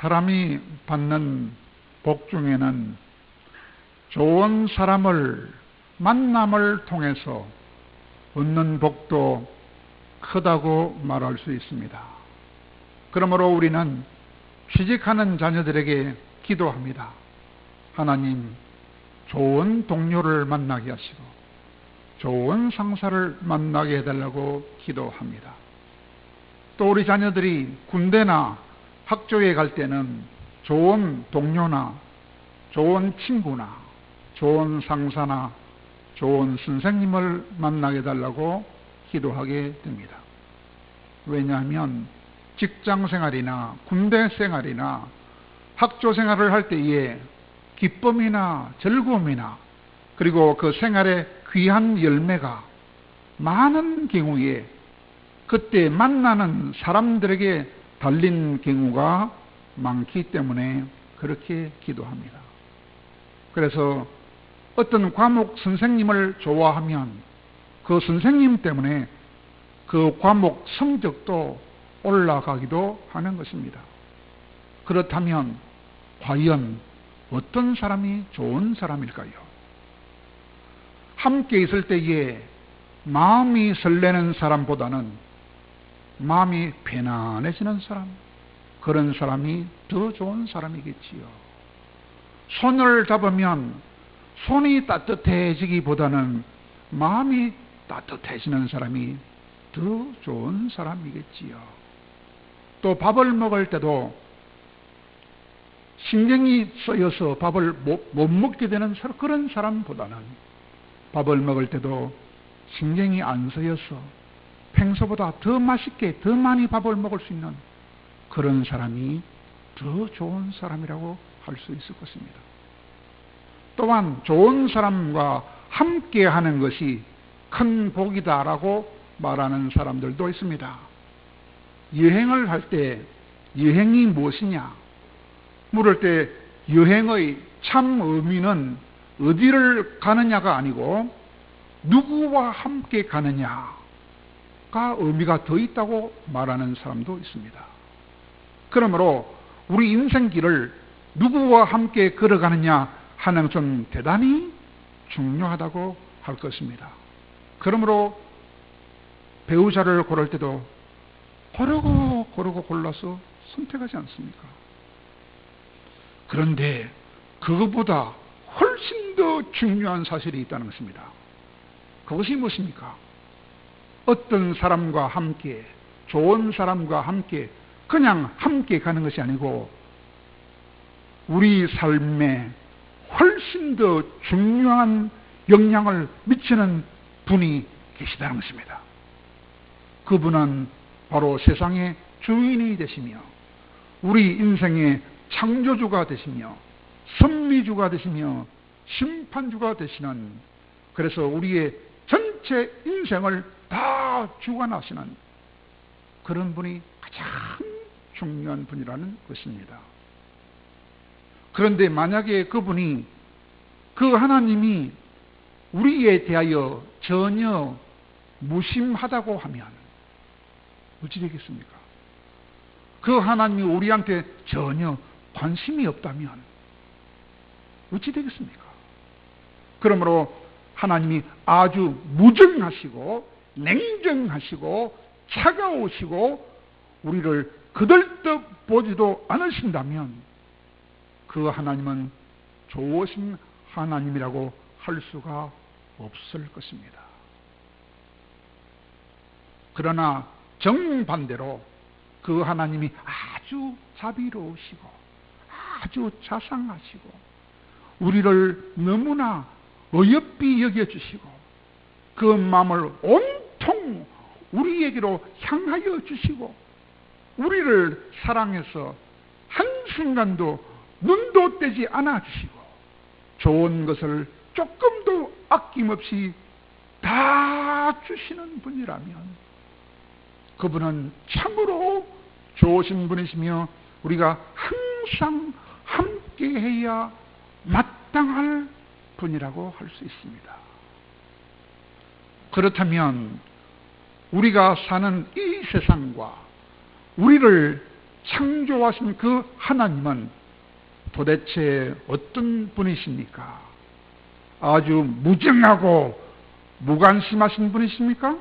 사람이 받는 복 중에는 좋은 사람을 만남을 통해서 얻는 복도 크다고 말할 수 있습니다. 그러므로 우리는 취직하는 자녀들에게 기도합니다. 하나님, 좋은 동료를 만나게 하시고 좋은 상사를 만나게 해달라고 기도합니다. 또 우리 자녀들이 군대나 학교에 갈 때는 좋은 동료나 좋은 친구나 좋은 상사나 좋은 선생님을 만나게 해달라고 기도하게 됩니다. 왜냐하면 직장 생활이나 군대 생활이나 학교 생활을 할 때에 기쁨이나 즐거움이나 그리고 그 생활의 귀한 열매가 많은 경우에 그때 만나는 사람들에게 달린 경우가 많기 때문에 그렇게 기도합니다. 그래서 어떤 과목 선생님을 좋아하면 그 선생님 때문에 그 과목 성적도 올라가기도 하는 것입니다. 그렇다면 과연 어떤 사람이 좋은 사람일까요? 함께 있을 때에 마음이 설레는 사람보다는 마음이 편안해지는 사람, 그런 사람이 더 좋은 사람이겠지요. 손을 잡으면 손이 따뜻해지기보다는 마음이 따뜻해지는 사람이 더 좋은 사람이겠지요. 또 밥을 먹을 때도 신경이 쓰여서 밥을 못 먹게 되는 그런 사람보다는 밥을 먹을 때도 신경이 안 쓰여서 평소보다 더 맛있게 더 많이 밥을 먹을 수 있는 그런 사람이 더 좋은 사람이라고 할 수 있을 것입니다. 또한 좋은 사람과 함께 하는 것이 큰 복이다라고 말하는 사람들도 있습니다. 여행을 할 때 여행이 무엇이냐 물을 때 여행의 참 의미는 어디를 가느냐가 아니고 누구와 함께 가느냐가 의미가 더 있다고 말하는 사람도 있습니다. 그러므로 우리 인생길을 누구와 함께 걸어가느냐 하는 것은 대단히 중요하다고 할 것입니다. 그러므로 배우자를 고를 때도 고르고 골라서 선택하지 않습니까? 그런데 그것보다 훨씬 더 중요한 사실이 있다는 것입니다. 그것이 무엇입니까? 어떤 사람과 함께, 좋은 사람과 함께 그냥 함께 가는 것이 아니고 우리 삶에 훨씬 더 중요한 영향을 미치는 분이 계시다는 것입니다. 그분은 바로 세상의 주인이 되시며 우리 인생의 창조주가 되시며 섭리주가 되시며 심판주가 되시는, 그래서 우리의 전체 인생을 다 주관하시는 그런 분이 가장 중요한 분이라는 것입니다. 그런데 만약에 그분이, 그 하나님이 우리에 대하여 전혀 무심하다고 하면 어찌 되겠습니까? 그 하나님이 우리한테 전혀 관심이 없다면 어찌 되겠습니까? 그러므로 하나님이 아주 무정하시고 냉정하시고 차가우시고 우리를 그들떠 보지도 않으신다면 그 하나님은 좋으신 하나님이라고 할 수가 없을 것입니다. 그러나 정반대로 그 하나님이 아주 자비로우시고 아주 자상하시고 우리를 너무나 어여삐 여겨주시고 그 마음을 온통 우리에게로 향하여 주시고 우리를 사랑해서 한순간도 눈도 떼지 않아 주시고 좋은 것을 조금도 아낌없이 다 주시는 분이라면 그분은 참으로 좋으신 분이시며 우리가 항상 함께해야 마땅할 분이라고 할 수 있습니다. 그렇다면 우리가 사는 이 세상과 우리를 창조하신 그 하나님은 도대체 어떤 분이십니까? 아주 무정하고 무관심하신 분이십니까?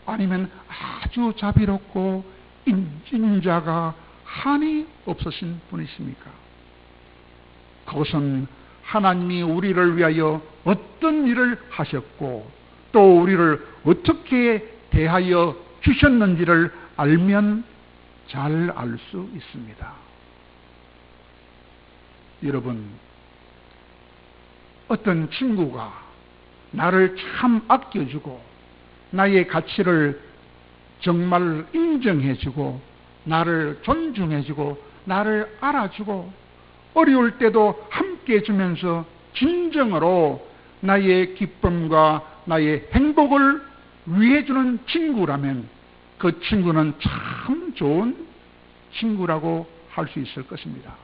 아니면 아주 자비롭고 인자가 한이 없으신 분이십니까? 그것은 하나님이 우리를 위하여 어떤 일을 하셨고 또 우리를 어떻게 대하여 주셨는지를 알면 잘 알 수 있습니다. 여러분, 어떤 친구가 나를 참 아껴주고 나의 가치를 정말 인정해주고 나를 존중해주고 나를 알아주고 어려울 때도 함께 해주면서 진정으로 나의 기쁨과 나의 행복을 위해주는 친구라면 그 친구는 참 좋은 친구라고 할 수 있을 것입니다.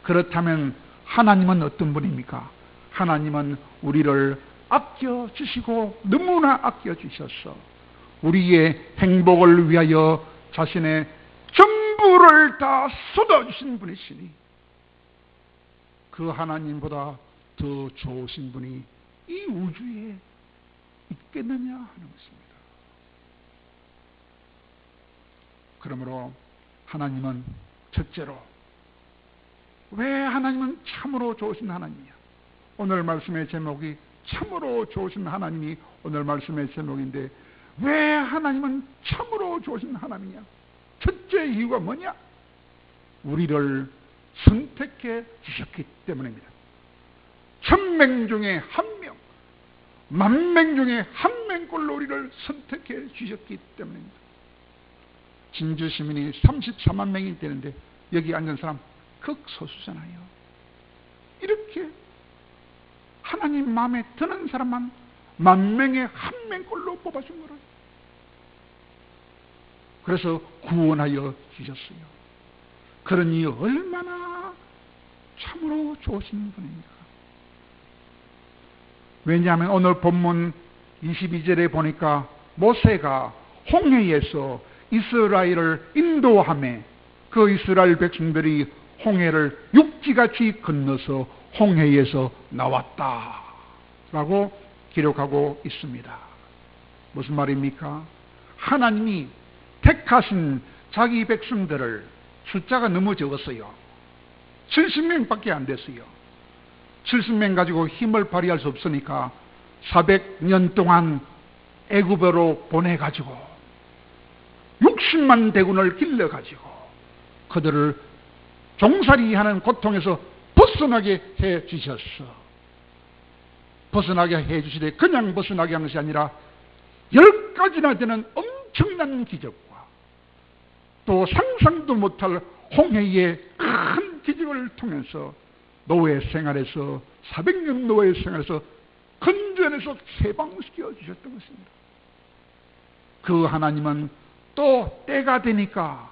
그렇다면 하나님은 어떤 분입니까? 하나님은 우리를 아껴주시고 너무나 아껴주셔서 우리의 행복을 위하여 자신의 전부를 다 쏟아주신 분이시니 그 하나님보다 더 좋으신 분이 이 우주에 있겠느냐 하는 것입니다. 그러므로 하나님은 첫째로 왜 하나님은 참으로 좋으신 하나님이야? 오늘 말씀의 제목이 참으로 좋으신 하나님이 오늘 말씀의 제목인데 왜 하나님은 참으로 좋으신 하나님이냐? 첫째 이유가 뭐냐? 우리를 선택해 주셨기 때문입니다. 1000명 중에 1명, 10,000명 중에 1명꼴로 우리를 선택해 주셨기 때문입니다. 진주 시민이 34만 명이 되는데 여기 앉은 사람 극소수잖아요. 이렇게 하나님 마음에 드는 사람만 10,000명에 1명꼴로 뽑아준 거라. 그래서 구원하여 주셨어요. 그러니 얼마나 참으로 좋으신 분입니까? 왜냐하면 오늘 본문 22절에 보니까 모세가 홍해에서 이스라엘을 인도하며 그 이스라엘 백성들이 홍해를 육지같이 건너서 홍해에서 나왔다라고 기록하고 있습니다. 무슨 말입니까? 하나님이 택하신 자기 백성들을 숫자가 너무 적었어요. 70명밖에 안 됐어요. 70명 가지고 힘을 발휘할 수 없으니까 400년 동안 애굽으로 보내가지고 60만 대군을 길러가지고 그들을 종살이하는 고통에서 벗어나게 해주셨어. 벗어나게 해주시되 그냥 벗어나게 하는 것이 아니라 10가지나 되는 엄청난 기적과 또 상상도 못할 홍해의 큰 기적을 통해서 노예 생활에서 400년 노예 생활에서 근전에서 해방시켜 주셨던 것입니다. 그 하나님은 또 때가 되니까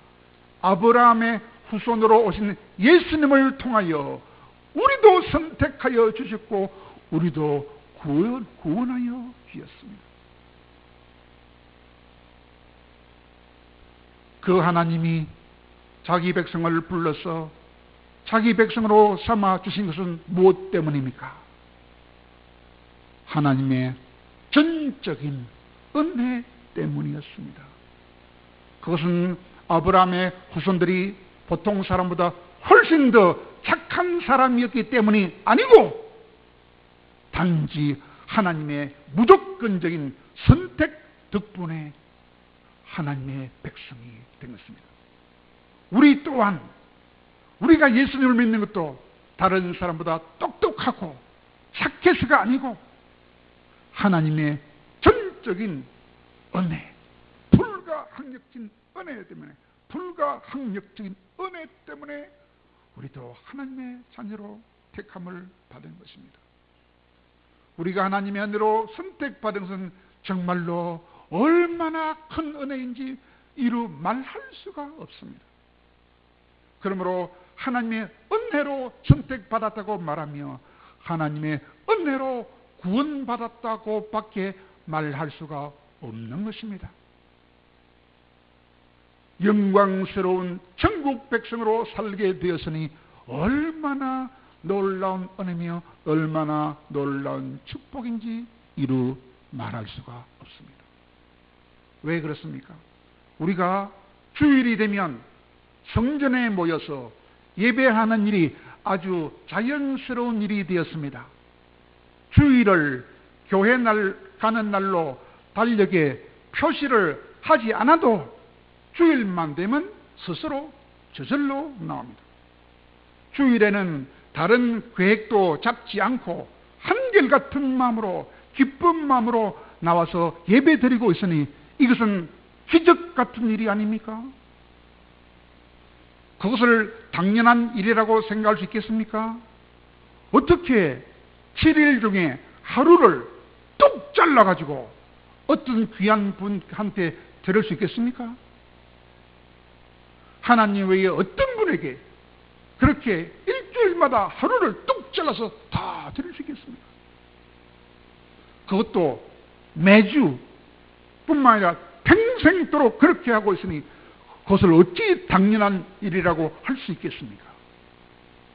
아브라함의 후손으로 오신 예수님을 통하여 우리도 선택하여 주셨고 우리도 구원하여 주셨습니다. 그 하나님이 자기 백성을 불러서 자기 백성으로 삼아 주신 것은 무엇 때문입니까? 하나님의 전적인 은혜 때문이었습니다. 그것은 아브라함의 후손들이 보통 사람보다 훨씬 더 착한 사람이었기 때문이 아니고 단지 하나님의 무조건적인 선택 덕분에 하나님의 백성이 된 것입니다. 우리 또한 우리가 예수님을 믿는 것도 다른 사람보다 똑똑하고 착해서가 아니고 하나님의 전적인 은혜, 불가항력적인 은혜 때문에 불가항력적인 은혜 때문에 우리도 하나님의 자녀로 택함을 받은 것입니다. 우리가 하나님의 은혜로 선택받은 것은 정말로 얼마나 큰 은혜인지 이루 말할 수가 없습니다. 그러므로 하나님의 은혜로 선택받았다고 말하며 하나님의 은혜로 구원받았다고 밖에 말할 수가 없는 것입니다. 영광스러운 천국 백성으로 살게 되었으니 얼마나 놀라운 은혜며 얼마나 놀라운 축복인지 이루 말할 수가 없습니다. 왜 그렇습니까? 우리가 주일이 되면 성전에 모여서 예배하는 일이 아주 자연스러운 일이 되었습니다. 주일을 교회 가는 날로 달력에 표시를 하지 않아도 주일만 되면 스스로 저절로 나옵니다. 주일에는 다른 계획도 잡지 않고 한결같은 마음으로 기쁜 마음으로 나와서 예배 드리고 있으니 이것은 기적 같은 일이 아닙니까? 그것을 당연한 일이라고 생각할 수 있겠습니까? 어떻게 7일 중에 하루를 뚝 잘라가지고 어떤 귀한 분한테 드릴 수 있겠습니까? 하나님 외에 어떤 분에게 그렇게 일주일마다 하루를 뚝 잘라서 다 드릴 수 있겠습니까? 그것도 매주 뿐만 아니라 평생도록 그렇게 하고 있으니 그것을 어찌 당연한 일이라고 할 수 있겠습니까?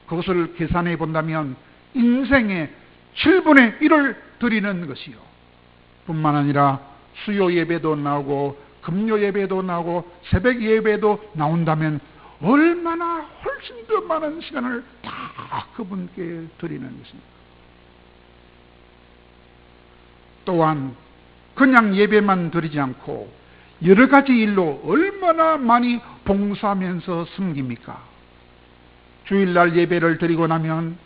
그것을 계산해 본다면 인생의 7분의 1을 드리는 것이요. 뿐만 아니라 수요 예배도 나오고 금요 예배도 나오고 새벽 예배도 나온다면 얼마나 훨씬 더 많은 시간을 다 그분께 드리는 것입니다. 또한 그냥 예배만 드리지 않고 여러 가지 일로 얼마나 많이 봉사하면서 섬깁니까? 주일날 예배를 드리고 나면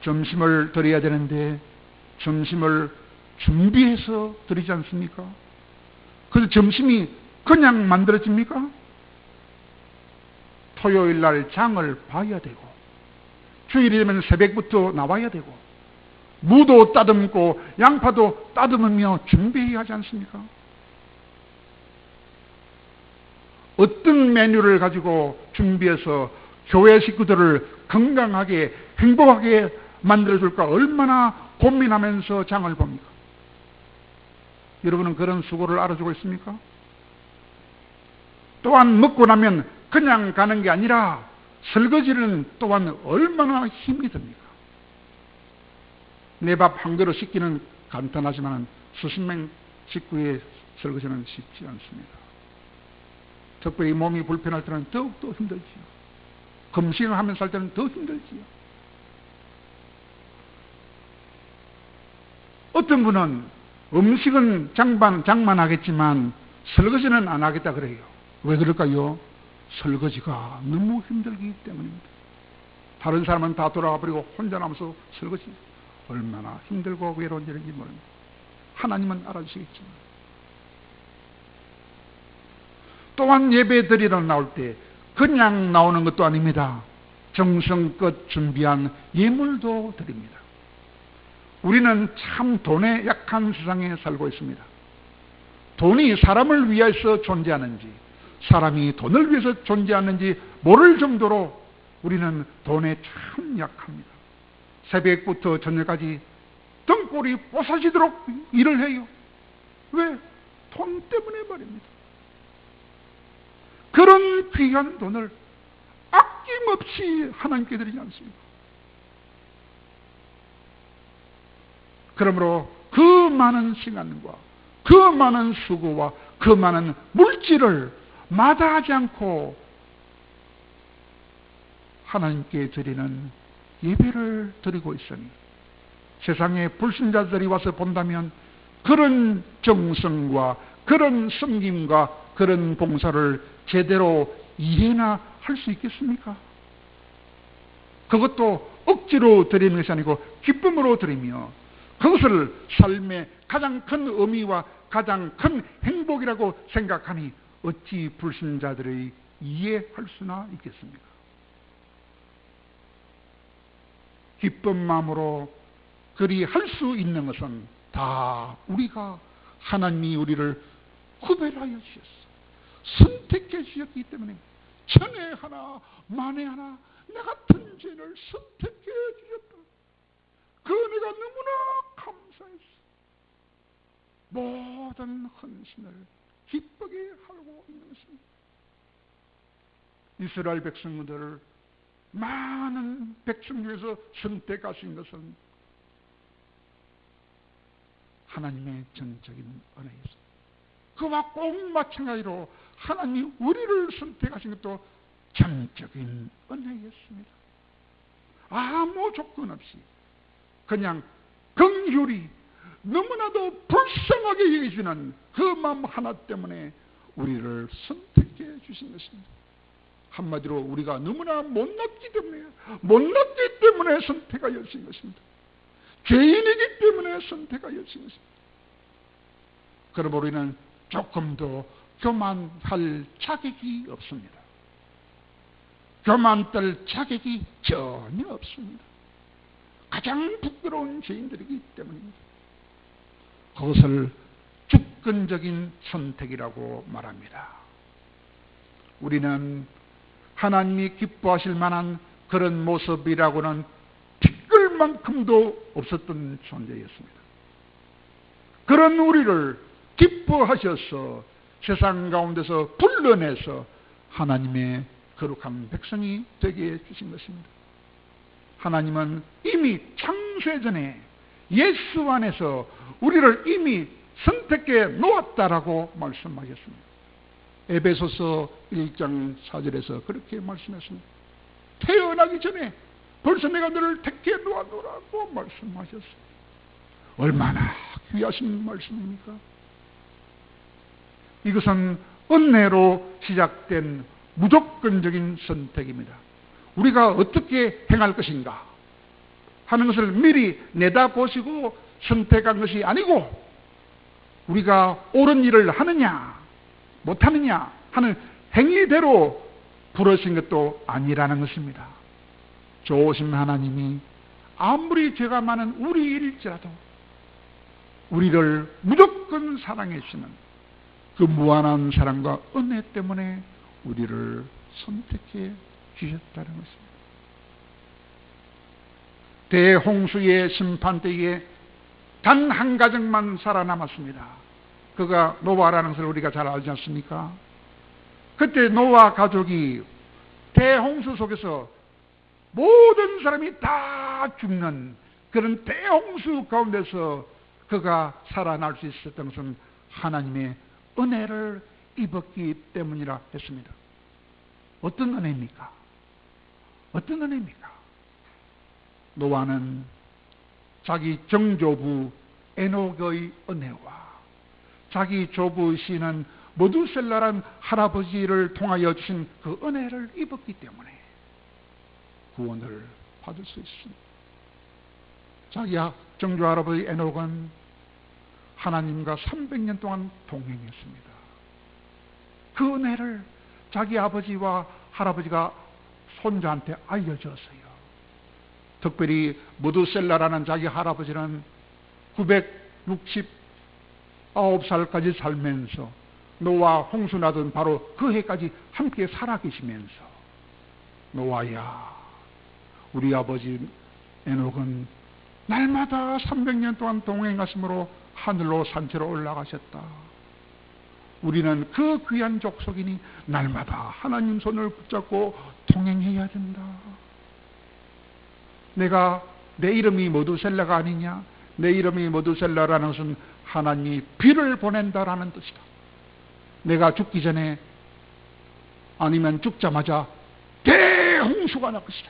점심을 드려야 되는데 점심을 준비해서 드리지 않습니까? 그래서 점심이 그냥 만들어집니까? 토요일날 장을 봐야 되고 주일이 되면 새벽부터 나와야 되고 무도 따듬고 양파도 따듬으며 준비해야 하지 않습니까? 어떤 메뉴를 가지고 준비해서 교회 식구들을 건강하게 행복하게 만들어줄까 얼마나 고민하면서 장을 봅니까? 여러분은 그런 수고를 알아주고 있습니까? 또한 먹고 나면 그냥 가는 게 아니라 설거지는 또한 얼마나 힘이 듭니까? 내 밥 한 그릇 씻기는 간단하지만 수십 명 식구의 설거지는 쉽지 않습니다. 특별히 몸이 불편할 때는 더욱더 힘들지요. 금식을 하면서 할 때는 더 힘들지요. 어떤 분은 음식은 장만하겠지만 설거지는 안 하겠다 그래요. 왜 그럴까요? 설거지가 너무 힘들기 때문입니다. 다른 사람은 다 돌아가 버리고 혼자 남아서 설거지 얼마나 힘들고 외로운 일인지 모릅니다. 하나님은 알아주시겠지만. 또한 예배 드리러 나올 때 그냥 나오는 것도 아닙니다. 정성껏 준비한 예물도 드립니다. 우리는 참 돈에 약한 세상에 살고 있습니다. 돈이 사람을 위해서 존재하는지 사람이 돈을 위해서 존재하는지 모를 정도로 우리는 돈에 참 약합니다. 새벽부터 저녁까지 등골이 뽀사지도록 일을 해요. 왜? 돈 때문에 말입니다. 그런 귀한 돈을 아낌없이 하나님께 드리지 않습니까? 그러므로 그 많은 시간과 그 많은 수고와 그 많은 물질을 마다하지 않고 하나님께 드리는 예배를 드리고 있으니 세상의 불신자들이 와서 본다면 그런 정성과 그런 섬김과 그런 봉사를 제대로 이해나 할 수 있겠습니까? 그것도 억지로 드리는 것이 아니고 기쁨으로 드리며 그것을 삶의 가장 큰 의미와 가장 큰 행복이라고 생각하니 어찌 불신자들이 이해할 수나 있겠습니까? 기쁜 마음으로 그리 할 수 있는 것은 다 우리가 하나님이 우리를 구별하여 주셨어. 선택해 주셨기 때문에 천에 하나 만에 하나 나 같은 죄를 선택해 주셨다. 그 은혜가 너무나 감사했어. 모든 헌신을 기쁘게 하고 있는 것입니다. 이스라엘 백성들을 많은 백성 중에서 선택하신 것은 하나님의 전적인 은혜였습니다. 그와 꼭 마찬가지로 하나님이 우리를 선택하신 것도 전적인 은혜였습니다. 아무 조건 없이 그냥 긍휼히 너무나도 불쌍하게 여기시는 그 마음 하나 때문에 우리를 선택해 주신 것입니다. 한마디로 우리가 너무나 못났기 때문에 선택하여 주신 것입니다. 죄인이기 때문에 선택하여 주신 것입니다. 그러므로 우리는 조금도 교만할 자격이 없습니다. 교만할 자격이 전혀 없습니다. 가장 부끄러운 죄인들이기 때문입니다. 그것을 주권적인 선택이라고 말합니다. 우리는 하나님이 기뻐하실 만한 그런 모습이라고는 티끌만큼도 없었던 존재였습니다. 그런 우리를 기뻐하셔서 세상 가운데서 불러내서 하나님의 거룩한 백성이 되게 해주신 것입니다. 하나님은 이미 창세 전에 예수 안에서 우리를 이미 선택해 놓았다라고 말씀하셨습니다. 에베소서 1장 4절에서 그렇게 말씀했습니다. 태어나기 전에 벌써 내가 너를 택해 놓았노라고 말씀하셨습니다. 얼마나 귀하신 말씀입니까? 이것은 은혜로 시작된 무조건적인 선택입니다. 우리가 어떻게 행할 것인가 하는 것을 미리 내다보시고 선택한 것이 아니고 우리가 옳은 일을 하느냐 못하느냐 하는 행위대로 부르신 것도 아니라는 것입니다. 좋으신 하나님이 아무리 죄가 많은 우리일지라도 우리를 무조건 사랑해 주시는 그 무한한 사랑과 은혜 때문에 우리를 선택해 주셨다는 것입니다. 대홍수의 심판 때에 단 한 가정만 살아남았습니다. 그가 노아라는 것을 우리가 잘 알지 않습니까? 그때 노아 가족이 대홍수 속에서 모든 사람이 다 죽는 그런 대홍수 가운데서 그가 살아날 수 있었던 것은 하나님의 은혜를 입었기 때문이라 했습니다. 어떤 은혜입니까? 어떤 은혜입니까? 노아는 자기 정조부 에녹의 은혜와 자기 조부이시는 모두셀라란 할아버지를 통하여 주신 그 은혜를 입었기 때문에 구원을 받을 수 있습니다. 자기 정조 할아버지 에녹은 하나님과 300년 동안 동행했습니다. 그 은혜를 자기 아버지와 할아버지가 손자한테 알려줬어요. 특별히 무두셀라라는 자기 할아버지는 969살까지 살면서 노아 홍수 나던 바로 그 해까지 함께 살아계시면서 노아야, 우리 아버지 에녹은 날마다 300년 동안 동행하심으로 하늘로 산채로 올라가셨다. 우리는 그 귀한 족속이니 날마다 하나님 손을 붙잡고 동행해야 된다. 내 이름이 모두셀라가 아니냐? 내 이름이 모두셀라라는 것은 하나님이 비를 보낸다라는 뜻이다. 내가 죽기 전에 아니면 죽자마자 대홍수가 날 것이다.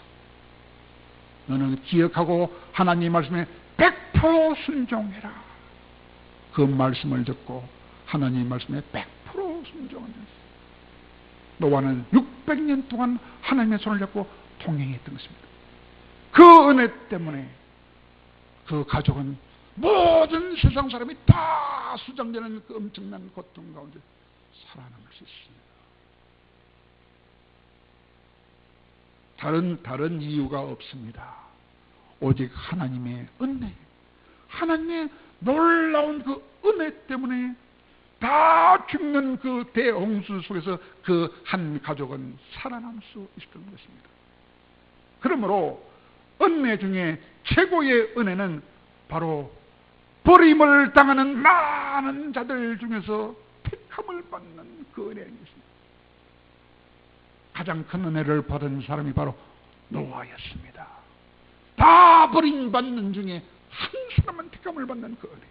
너는 기억하고 하나님 말씀에 100% 순종해라. 그 말씀을 듣고 하나님 말씀에 100% 순종한 것입니다. 노아는 600년 동안 하나님의 손을 잡고 동행했던 것입니다. 그 은혜 때문에 그 가족은 모든 세상 사람이 다 수장되는 그 엄청난 고통 가운데 살아남을 수 있습니다. 다른 이유가 없습니다. 오직 하나님의 은혜, 하나님의 놀라운 그 은혜 때문에 다 죽는 그 대홍수 속에서 그 한 가족은 살아남을 수 있었던 것입니다. 그러므로 은혜 중에 최고의 은혜는 바로 버림을 당하는 많은 자들 중에서 택함을 받는 그 은혜인 것입니다. 가장 큰 은혜를 받은 사람이 바로 노아였습니다. 다 버림받는 중에 한 사람만 택함을 받는 그 은혜.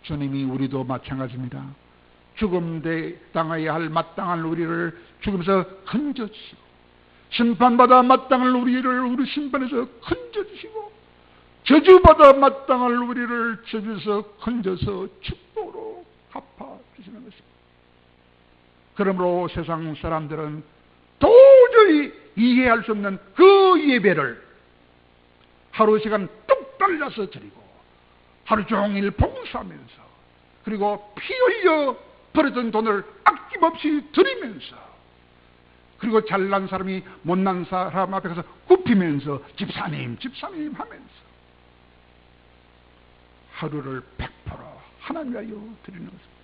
주님이 우리도 마찬가지입니다. 죽음 당해야 할 마땅한 우리를 죽음에서 건져주시고, 심판받아 마땅할 우리 심판에서 건져주시고, 저주받아 마땅할 우리를 저주에서 건져서 축복으로 갚아주시는 것입니다. 그러므로 세상 사람들은 도저히 이해할 수 없는 그 예배를 하루 시간 뚝 달려서 드리고, 하루 종일 봉사하면서, 그리고 피 흘려 버렸던 돈을 아낌없이 드리면서, 그리고 잘난 사람이 못난 사람 앞에 가서 굽히면서 집사님 하면서 하루를 100% 하나님 위하여 드리는 것입니다.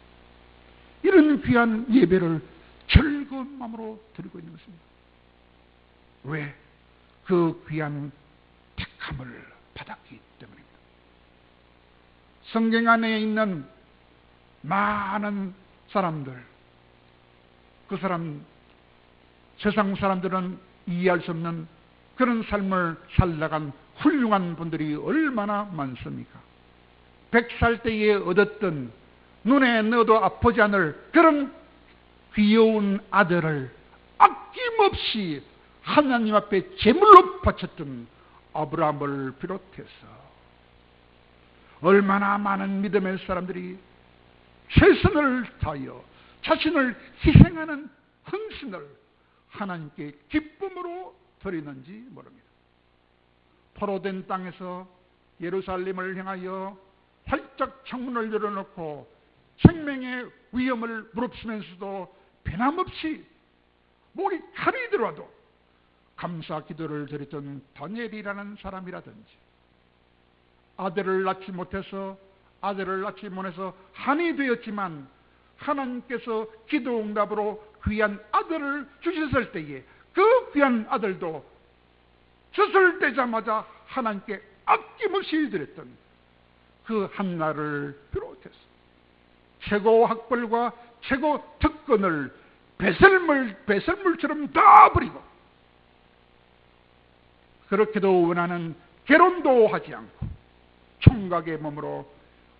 이런 귀한 예배를 즐거운 마음으로 드리고 있는 것입니다. 왜? 그 귀한 택함을 받았기 때문입니다. 성경 안에 있는 많은 사람들, 그 사람, 세상 사람들은 이해할 수 없는 그런 삶을 살아간 훌륭한 분들이 얼마나 많습니까? 100살 때에 얻었던 눈에 넣어도 아프지 않을 그런 귀여운 아들을 아낌없이 하나님 앞에 제물로 바쳤던 아브라함을 비롯해서 얼마나 많은 믿음의 사람들이 최선을 다하여 자신을 희생하는 헌신을 하나님께 기쁨으로 드리는지 모릅니다. 포로된 땅에서 예루살렘을 향하여 활짝 창문을 열어놓고 생명의 위험을 무릅쓰면서도 변함없이 목이 칼이 들어와도 감사 기도를 드렸던 다니엘이라는 사람이라든지, 아들을 낳지 못해서 한이 되었지만 하나님께서 기도 응답으로 귀한 아들을 주셨을 때에 그 귀한 아들도 젖을 떼자마자 하나님께 아낌없이 드렸던 그 한나를 비롯해서 최고 학벌과 최고 특권을 배설물처럼 다 버리고, 그렇게도 원하는 결혼도 하지 않고 총각의 몸으로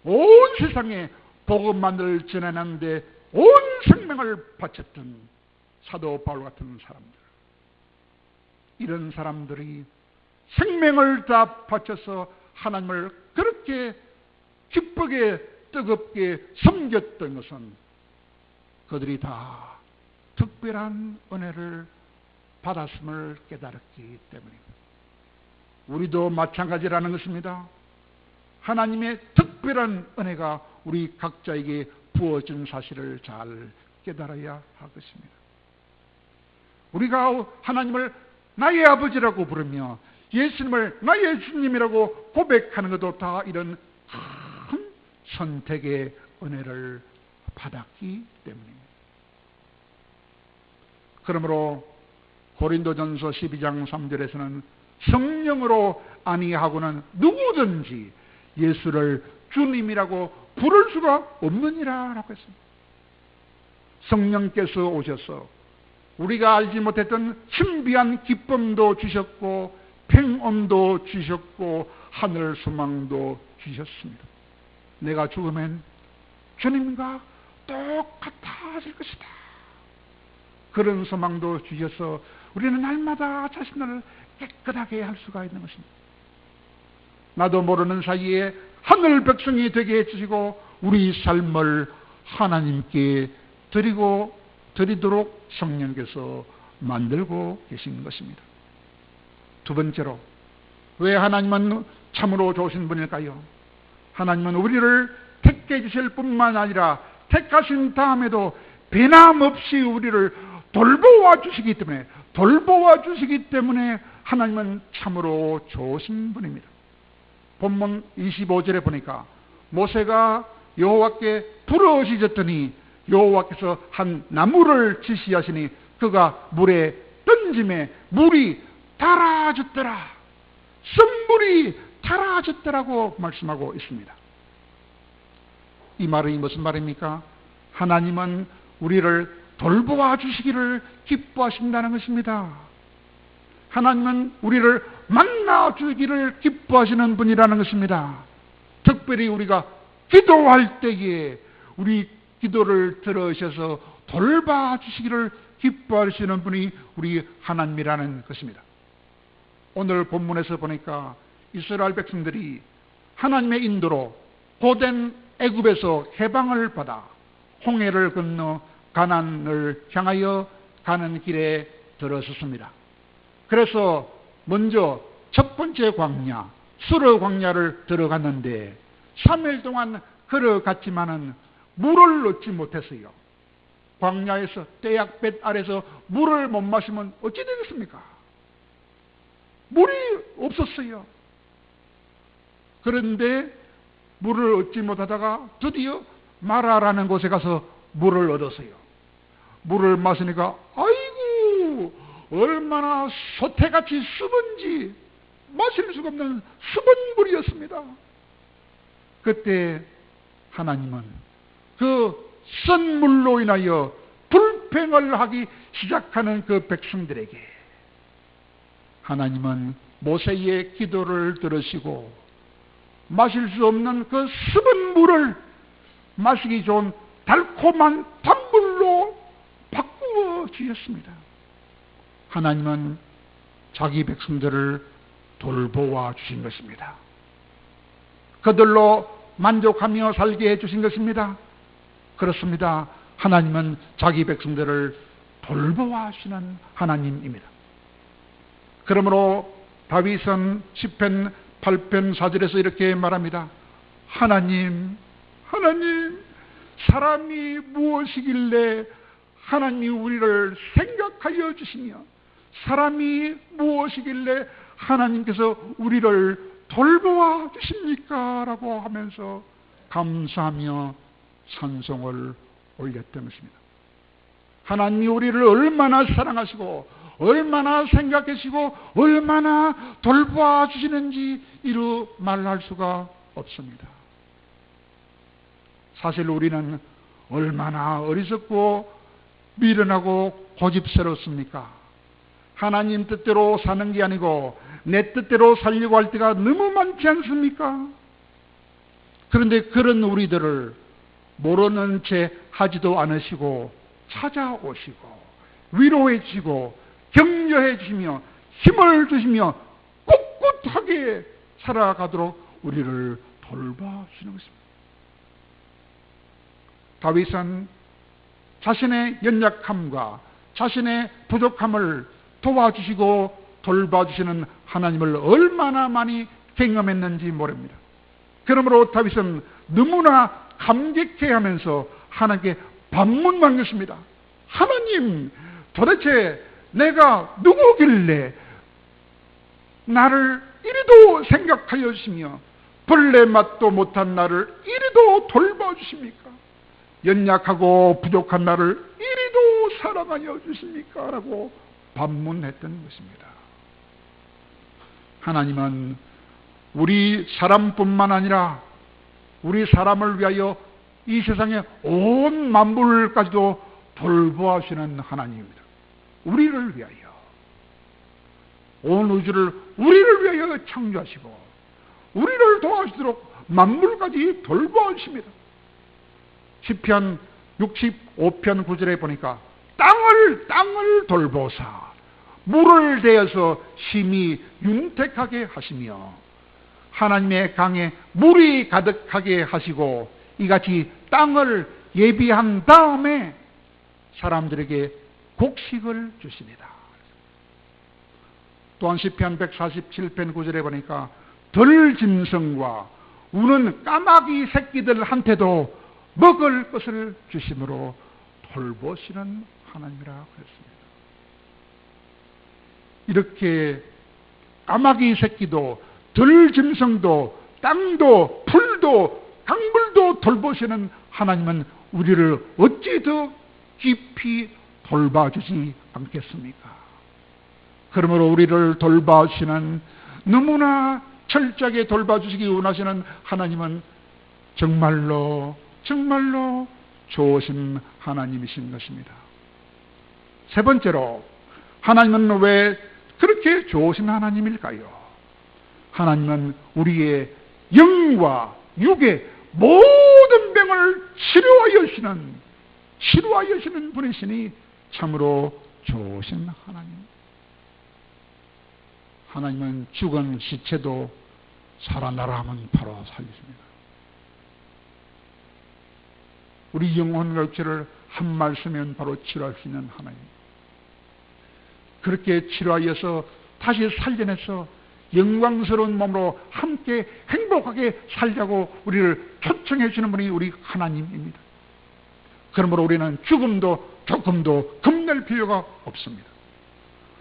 온 세상에 복음만을 전하는데 온 생명을 바쳤던 사도 바울 같은 사람들, 이런 사람들이 생명을 다 바쳐서 하나님을 그렇게 기쁘게 뜨겁게 섬겼던 것은 그들이 다 특별한 은혜를 받았음을 깨달았기 때문입니다. 우리도 마찬가지라는 것입니다. 하나님의 특별한 은혜가 우리 각자에게 부어진 사실을 잘 깨달아야 하겠습니다. 우리가 하나님을 나의 아버지라고 부르며 예수님을 나의 주님이라고 고백하는 것도 다 이런 큰 선택의 은혜를 받았기 때문입니다. 그러므로 고린도전서 12장 3절에서는 성령으로 아니하고는 누구든지 예수를 주님이라고 부를 수가 없느니라 라고 했습니다. 성령께서 오셔서 우리가 알지 못했던 신비한 기쁨도 주셨고 평온도 주셨고 하늘 소망도 주셨습니다. 내가 죽으면 주님과 똑같아질 것이다. 그런 소망도 주셔서 우리는 날마다 자신을 깨끗하게 할 수가 있는 것입니다. 나도 모르는 사이에 하늘 백성이 되게 해주시고 우리 삶을 하나님께 드리도록 성령께서 만들고 계신 것입니다. 두 번째로, 왜 하나님은 참으로 좋으신 분일까요? 하나님은 우리를 택해 주실 뿐만 아니라 택하신 다음에도 변함없이 우리를 돌보아 주시기 때문에 하나님은 참으로 좋으신 분입니다. 본문 25절에 보니까 모세가 여호와께 부르짖었더니 여호와께서 한 나무를 지시하시니 그가 물에 던짐에 물이 달아졌더라. 썸물이 달아졌더라고 말씀하고 있습니다. 이 말이 무슨 말입니까? 하나님은 우리를 돌보아 주시기를 기뻐하신다는 것입니다. 하나님은 우리를 만나 주기를 기뻐하시는 분이라는 것입니다. 특별히 우리가 기도할 때에 우리 기도를 들으셔서 돌봐 주시기를 기뻐하시는 분이 우리 하나님이라는 것입니다. 오늘 본문에서 보니까 이스라엘 백성들이 하나님의 인도로 고된 애굽에서 해방을 받아 홍해를 건너 가나안을 향하여 가는 길에 들어섰습니다. 그래서 먼저 첫 번째 광야, 수르 광야를 들어갔는데 3일 동안 걸어갔지만은 물을 얻지 못했어요. 광야에서 떼약볕 아래서 물을 못 마시면 어찌 되겠습니까? 물이 없었어요. 그런데 물을 얻지 못하다가 드디어 마라라는 곳에 가서 물을 얻었어요. 물을 마시니까 아이고 얼마나 소태같이 습은지 마실 수가 없는 습은 물이었습니다. 그때 하나님은 그 쓴 물로 인하여 불평을 하기 시작하는 그 백성들에게 하나님은 모세의 기도를 들으시고 마실 수 없는 그 습은 물을 마시기 좋은 달콤한 단물로 바꾸어 주셨습니다. 하나님은 자기 백성들을 돌보아 주신 것입니다. 그들로 만족하며 살게 해주신 것입니다. 그렇습니다. 하나님은 자기 백성들을 돌보아 주시는 하나님입니다. 그러므로 다윗은 시편 8편 4절에서 이렇게 말합니다. 하나님, 사람이 무엇이길래 하나님이 우리를 생각하여 주시며 사람이 무엇이길래 하나님께서 우리를 돌보아 주십니까? 라고 하면서 감사하며 찬송을 올렸던 것입니다. 하나님이 우리를 얼마나 사랑하시고 얼마나 생각하시고 얼마나 돌보아 주시는지 이루 말할 수가 없습니다. 사실 우리는 얼마나 어리석고 미련하고 고집스럽습니까? 하나님 뜻대로 사는 게 아니고 내 뜻대로 살려고 할 때가 너무 많지 않습니까? 그런데 그런 우리들을 모르는 채 하지도 않으시고 찾아오시고 위로해 주시고 격려해 주시며 힘을 주시며 꿋꿋하게 살아가도록 우리를 돌봐주시는 것입니다. 다윗은 자신의 연약함과 자신의 부족함을 도와주시고 돌봐주시는 하나님을 얼마나 많이 경험했는지 모릅니다. 그러므로 다윗은 너무나 감격해하면서 하나님께 반문한 것입니다. 하나님, 도대체 내가 누구길래 나를 이리도 생각하여 주시며 벌레 맛도 못한 나를 이리도 돌봐주십니까? 연약하고 부족한 나를 이리도 사랑하여 주십니까? 라고 반문했던 것입니다. 하나님은 우리 사람뿐만 아니라 우리 사람을 위하여 이 세상의 온 만물까지도 돌보아주시는 하나님입니다. 우리를 위하여 온 우주를 우리를 위하여 창조하시고 우리를 도와주도록 만물까지 돌보아주십니다. 시편 65편 9절에 보니까 땅을 돌보사 물을 대어서 심히 윤택하게 하시며 하나님의 강에 물이 가득하게 하시고 이같이 땅을 예비한 다음에 사람들에게 곡식을 주십니다. 또한 시편 147편 9절에 보니까 들짐승과 우는 까마귀 새끼들한테도 먹을 것을 주심으로 돌보시는 하나님이라 그랬습니다. 이렇게 까마귀 새끼도 들짐승도 땅도 풀도 강물도 돌보시는 하나님은 우리를 어찌 더 깊이 돌봐주지 않겠습니까? 그러므로 우리를 돌봐주시는 너무나 철저하게 돌봐주시기 원하시는 하나님은 정말로 좋으신 하나님이신 것입니다. 세 번째로, 하나님은 왜 그렇게 좋으신 하나님일까요? 하나님은 우리의 영과 육의 모든 병을 치료하여 주시는 분이시니 참으로 좋으신 하나님. 하나님은 죽은 시체도 살아나라 하면 바로 살리십니다. 우리 영혼과 육체를 한 말 쓰면 바로 치료할 수 있는 하나님. 그렇게 치료하여서 다시 살려내서 영광스러운 몸으로 함께 행복하게 살자고 우리를 초청해 주는 분이 우리 하나님입니다. 그러므로 우리는 죽음도 조금도 겁낼 필요가 없습니다.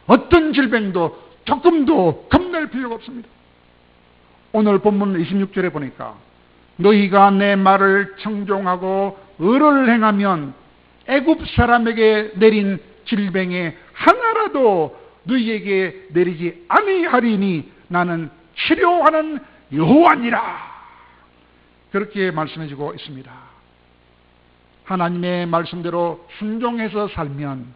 어떤 질병도 조금도 겁낼 필요가 없습니다. 오늘 본문 26절에 보니까 너희가 내 말을 청종하고 의를 행하면 애굽 사람에게 내린 질병에 하나라도 너희에게 내리지 아니하리니 나는 치료하는 여호와니라. 그렇게 말씀해 주고 있습니다. 하나님의 말씀대로 순종해서 살면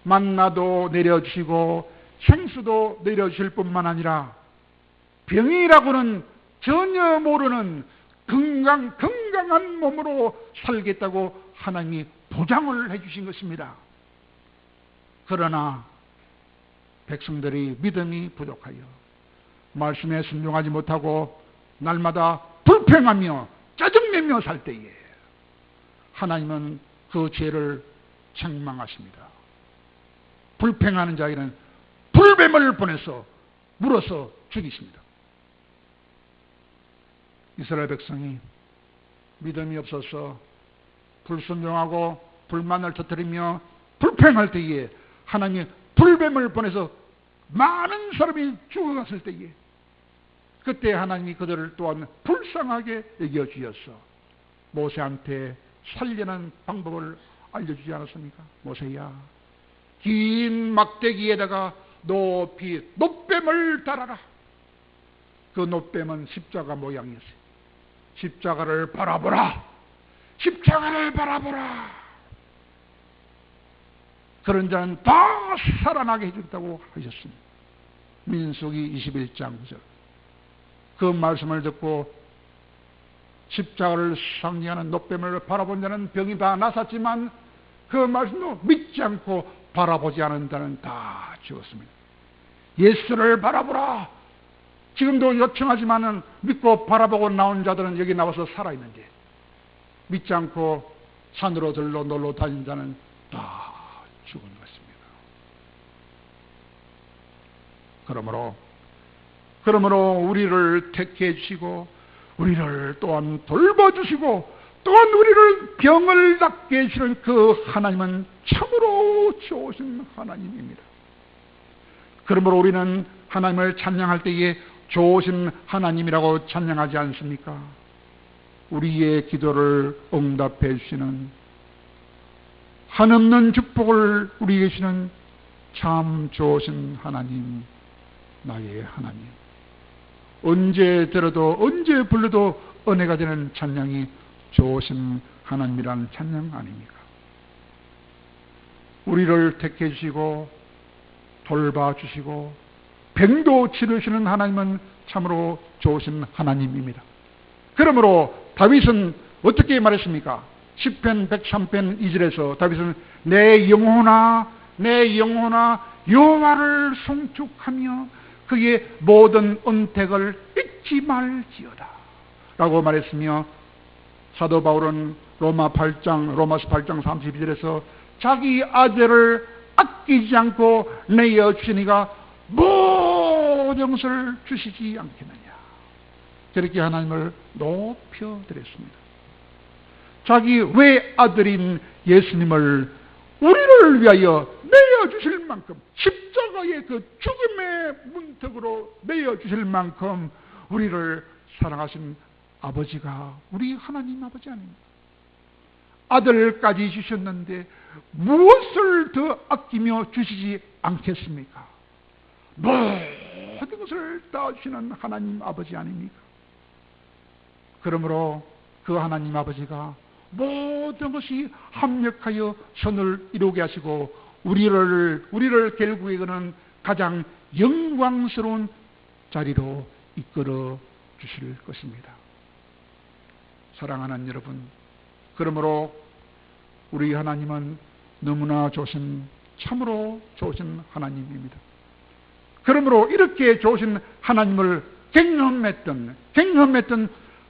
만나도 내려주시고 생수도 내려주실 뿐만 아니라 병이라고는 전혀 모르는 건강한 몸으로 살겠다고 하나님이 보장을 해주신 것입니다. 그러나 백성들이 믿음이 부족하여 말씀에 순종하지 못하고 날마다 불평하며 짜증내며 살 때에 하나님은 그 죄를 책망하십니다. 불평하는 자에게는 불뱀을 보내서 물어서 죽이십니다. 이스라엘 백성이 믿음이 없어서 불순종하고 불만을 터뜨리며 불평할 때에 하나님이 불뱀을 보내서 많은 사람이 죽어갔을 때에 그때 하나님이 그들을 또한 불쌍하게 여겨주셔서 모세한테 살려는 방법을 알려주지 않았습니까? 모세야, 긴 막대기에다가 높이 놋뱀을 달아라. 그 놋뱀은 십자가 모양이었어요. 십자가를 바라보라. 십자가를 바라보라. 그런 자는 다 살아나게 해주겠다고 하셨습니다. 민수기 21장 9절. 그 말씀을 듣고 십자가를 상징하는 놋뱀을 바라본 자는 병이 다 나섰지만 그 말씀도 믿지 않고 바라보지 않은 자는 다 죽었습니다. 예수를 바라보라. 지금도 요청하지만은 믿고 바라보고 나온 자들은 여기 나와서 살아있는데 믿지 않고 산으로 들러 놀러 다닌 자는 다 죽은 것입니다. 그러므로 우리를 택해 주시고 우리를 또한 돌봐주시고 또한 우리를 병을 낫게 해주시는 그 하나님은 참으로 좋으신 하나님입니다. 그러므로 우리는 하나님을 찬양할 때에 좋으신 하나님이라고 찬양하지 않습니까? 우리의 기도를 응답해 주시는 한없는 축복을 우리에게 주시는 참 좋으신 하나님, 나의 하나님. 언제 들어도 언제 불러도 은혜가 되는 찬양이 좋으신 하나님이라는 찬양 아닙니까? 우리를 택해 주시고 돌봐주시고 병도 치르시는 하나님은 참으로 좋으신 하나님입니다. 그러므로 다윗은 어떻게 말했습니까? 시편 103편 2절에서 다윗은 내 영혼아 여호와를 송축하며 그의 모든 은택을 잊지 말지어다 라고 말했으며, 사도 바울은 로마서 8장 32절에서 자기 아들을 아끼지 않고 내어주시니가 모든 것을 주시지 않겠느냐. 그렇게 하나님을 높여드렸습니다. 자기 외아들인 예수님을 우리를 위하여 내어주실 만큼, 십자가의 그 죽음의 문턱으로 내어주실 만큼 우리를 사랑하신 아버지가 우리 하나님 아버지 아닙니까? 아들까지 주셨는데 무엇을 더 아끼며 주시지 않겠습니까? 모든 것을 다 주시는 하나님 아버지 아닙니까? 그러므로 그 하나님 아버지가 모든 것이 합력하여 선을 이루게 하시고 우리를 결국에 그는 가장 영광스러운 자리로 이끌어 주실 것입니다. 사랑하는 여러분, 그러므로 우리 하나님은 너무나 참으로 좋으신 하나님입니다. 그러므로 이렇게 좋으신 하나님을 경험했던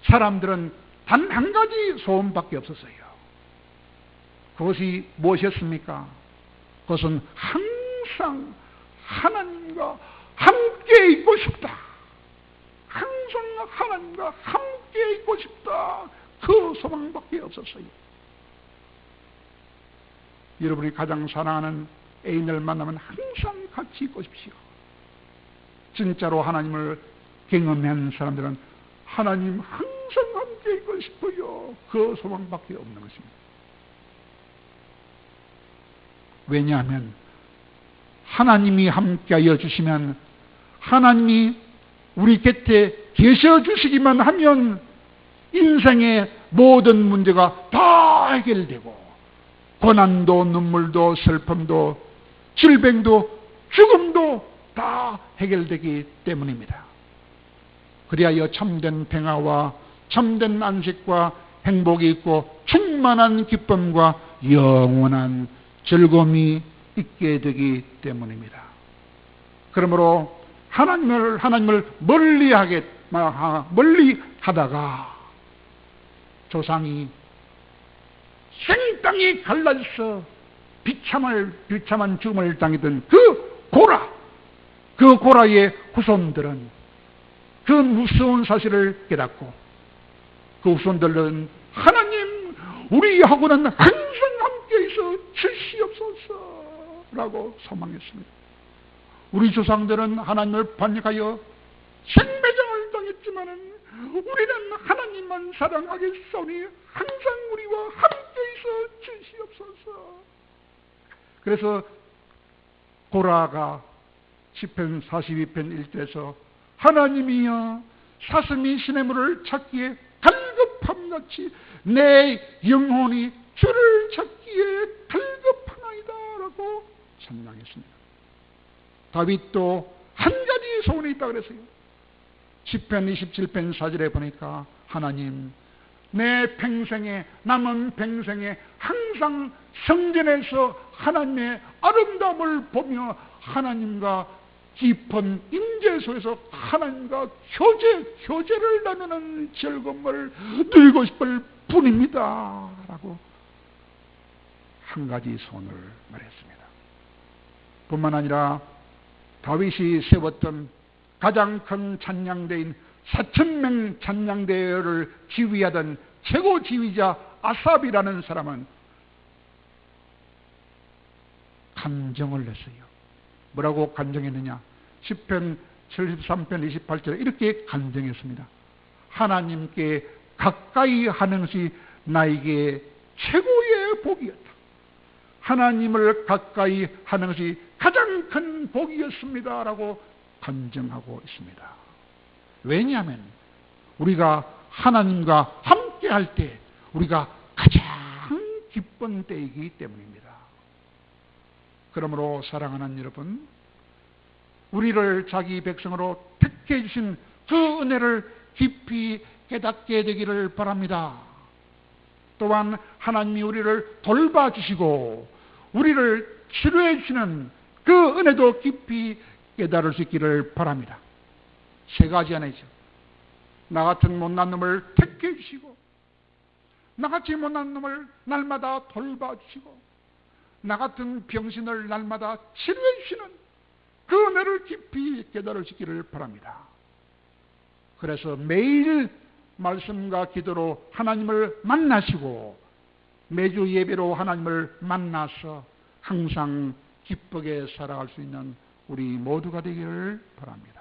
사람들은 단 한 가지 소원밖에 없었어요. 그것이 무엇이었습니까? 그것은 항상 하나님과 함께 있고 싶다. 항상 하나님과 함께 있고 싶다. 그 소망밖에 없었어요. 여러분이 가장 사랑하는 애인을 만나면 항상 같이 있고 싶시오. 진짜로 하나님을 경험한 사람들은 하나님 항상 함께 있고 싶어요. 그 소망밖에 없는 것입니다. 왜냐하면 하나님이 함께하여 주시면, 하나님이 우리 곁에 계셔 주시기만 하면 인생의 모든 문제가 다 해결되고, 고난도 눈물도 슬픔도 질병도 죽음도 다 해결되기 때문입니다. 그리하여 참된 평화와 참된 안식과 행복이 있고 충만한 기쁨과 영원한 즐거움이 있게 되기 때문입니다. 그러므로 하나님을 멀리 하다가 조상이 생땅이 갈라져서 비참한 죽음을 당했던 그 고라의 후손들은 그 무서운 사실을 깨닫고, 그 후손들은 하나님 우리하고는 항상 함께 있어 주시옵소서라고 소망했습니다. 우리 조상들은 하나님을 반역하여 생매장을 당했지만은 우리는 하나님만 사랑하겠사오니 항상 우리와 함께 있어 주시옵소서. 그래서 고라가 시편 42편 1절에서 하나님이여 사슴이 시냇물을 찾기에 갈급함같이 내 영혼이 주를 찾기에 갈급하나이다 라고 찬양했습니다. 다윗도 한 가지 소원이 있다고 그랬어요. 시편 27편 4절에 보니까 하나님 내 평생에, 남은 평생에 항상 성전에서 하나님의 아름다움을 보며 하나님과 깊은 임재 속에서 하나님과 교제를 나누는 즐거움을 누리고 싶을 뿐입니다 라고 한 가지 소원을 말했습니다. 뿐만 아니라 다윗이 세웠던 가장 큰 찬양대인 4,000명 찬양대회를 지휘하던 최고 지휘자 아삽이라는 사람은 간증을 했어요. 뭐라고 간증했느냐? 시편 73편 28절에 이렇게 간증했습니다. 하나님께 가까이 하는 것이 나에게 최고의 복이었다. 하나님을 가까이 하는 것이 가장 큰 복이었습니다 라고 간증하고 있습니다. 왜냐하면 우리가 하나님과 함께 할 때 우리가 가장 기쁜 때이기 때문입니다. 그러므로 사랑하는 여러분, 우리를 자기 백성으로 택해 주신 그 은혜를 깊이 깨닫게 되기를 바랍니다. 또한 하나님이 우리를 돌봐주시고 우리를 치료해 주시는 그 은혜도 깊이 깨달을 수 있기를 바랍니다. 세 가지 안에죠. 나 같은 못난 놈을 택해 주시고, 나같이 못난 놈을 날마다 돌봐주시고, 나 같은 병신을 날마다 치료해 주시는 그 은혜를 깊이 깨달을 수 있기를 바랍니다. 그래서 매일 말씀과 기도로 하나님을 만나시고 매주 예배로 하나님을 만나서 항상 기쁘게 살아갈 수 있는 우리 모두가 되기를 바랍니다.